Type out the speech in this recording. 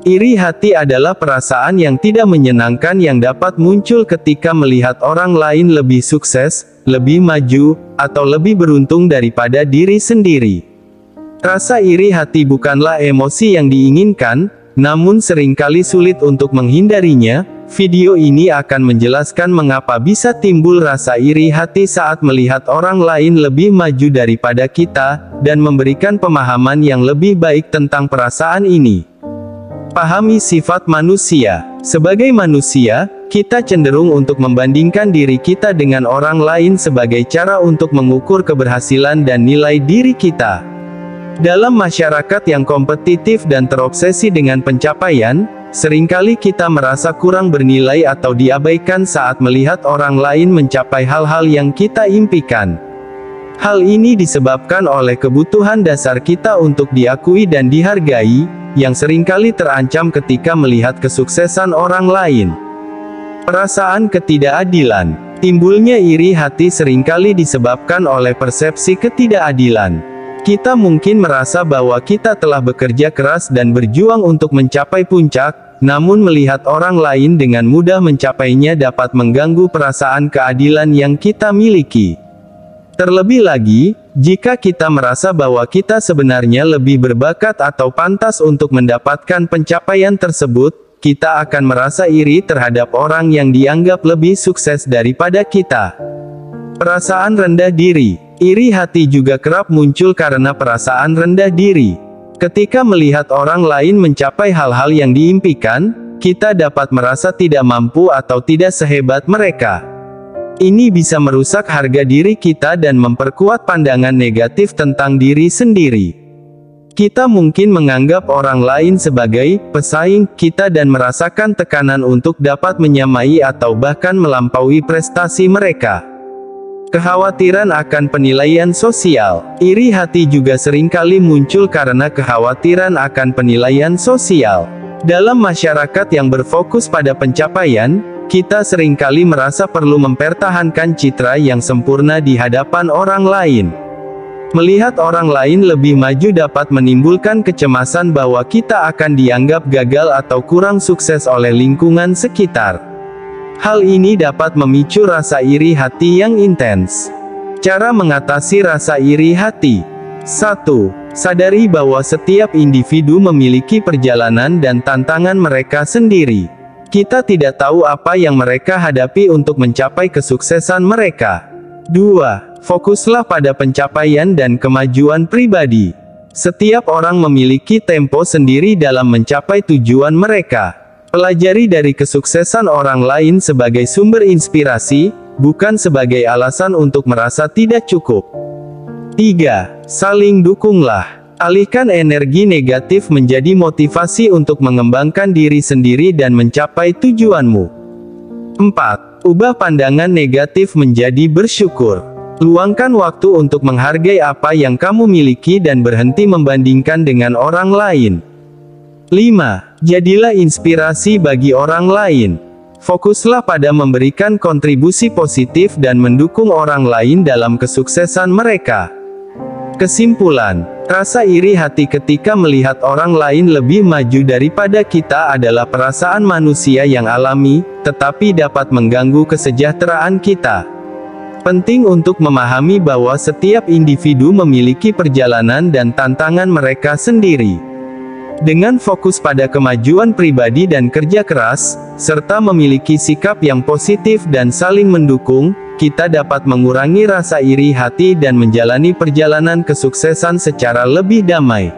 Iri hati adalah perasaan yang tidak menyenangkan yang dapat muncul ketika melihat orang lain lebih sukses, lebih maju, atau lebih beruntung daripada diri sendiri. Rasa iri hati bukanlah emosi yang diinginkan, namun seringkali sulit untuk menghindarinya. Video ini akan menjelaskan mengapa bisa timbul rasa iri hati saat melihat orang lain lebih maju daripada kita, dan memberikan pemahaman yang lebih baik tentang perasaan ini. Pahami sifat manusia. Sebagai manusia, kita cenderung untuk membandingkan diri kita dengan orang lain sebagai cara untuk mengukur keberhasilan dan nilai diri kita. Dalam masyarakat yang kompetitif dan terobsesi dengan pencapaian, seringkali kita merasa kurang bernilai atau diabaikan saat melihat orang lain mencapai hal-hal yang kita impikan. Hal ini disebabkan oleh kebutuhan dasar kita untuk diakui dan dihargai, yang seringkali terancam ketika melihat kesuksesan orang lain. Perasaan ketidakadilan. Timbulnya iri hati seringkali disebabkan oleh persepsi ketidakadilan. Kita mungkin merasa bahwa kita telah bekerja keras dan berjuang untuk mencapai puncak, namun melihat orang lain dengan mudah mencapainya dapat mengganggu perasaan keadilan yang kita miliki. Terlebih lagi, jika kita merasa bahwa kita sebenarnya lebih berbakat atau pantas untuk mendapatkan pencapaian tersebut, kita akan merasa iri terhadap orang yang dianggap lebih sukses daripada kita. Perasaan rendah diri. Iri hati juga kerap muncul karena perasaan rendah diri. Ketika melihat orang lain mencapai hal-hal yang diimpikan, kita dapat merasa tidak mampu atau tidak sehebat mereka. Ini bisa merusak harga diri kita dan memperkuat pandangan negatif tentang diri sendiri. Kita mungkin menganggap orang lain sebagai pesaing kita dan merasakan tekanan untuk dapat menyamai atau bahkan melampaui prestasi mereka. Kekhawatiran akan penilaian sosial. Iri hati juga seringkali muncul karena kekhawatiran akan penilaian sosial. Dalam masyarakat yang berfokus pada pencapaian, kita seringkali merasa perlu mempertahankan citra yang sempurna di hadapan orang lain. Melihat orang lain lebih maju dapat menimbulkan kecemasan bahwa kita akan dianggap gagal atau kurang sukses oleh lingkungan sekitar. Hal ini dapat memicu rasa iri hati yang intens. Cara mengatasi rasa iri hati. 1. Sadari bahwa setiap individu memiliki perjalanan dan tantangan mereka sendiri. Kita tidak tahu apa yang mereka hadapi untuk mencapai kesuksesan mereka. 2. Fokuslah pada pencapaian dan kemajuan pribadi. Setiap orang memiliki tempo sendiri dalam mencapai tujuan mereka. Pelajari dari kesuksesan orang lain sebagai sumber inspirasi, bukan sebagai alasan untuk merasa tidak cukup. 3. Saling dukunglah. Alihkan energi negatif menjadi motivasi untuk mengembangkan diri sendiri dan mencapai tujuanmu. 4. Ubah pandangan negatif menjadi bersyukur. Luangkan waktu untuk menghargai apa yang kamu miliki dan berhenti membandingkan dengan orang lain. 5. Jadilah inspirasi bagi orang lain. Fokuslah pada memberikan kontribusi positif dan mendukung orang lain dalam kesuksesan mereka. Kesimpulan, rasa iri hati ketika melihat orang lain lebih maju daripada kita adalah perasaan manusia yang alami, tetapi dapat mengganggu kesejahteraan kita. Penting untuk memahami bahwa setiap individu memiliki perjalanan dan tantangan mereka sendiri. Dengan fokus pada kemajuan pribadi dan kerja keras, serta memiliki sikap yang positif dan saling mendukung, kita dapat mengurangi rasa iri hati dan menjalani perjalanan kesuksesan secara lebih damai.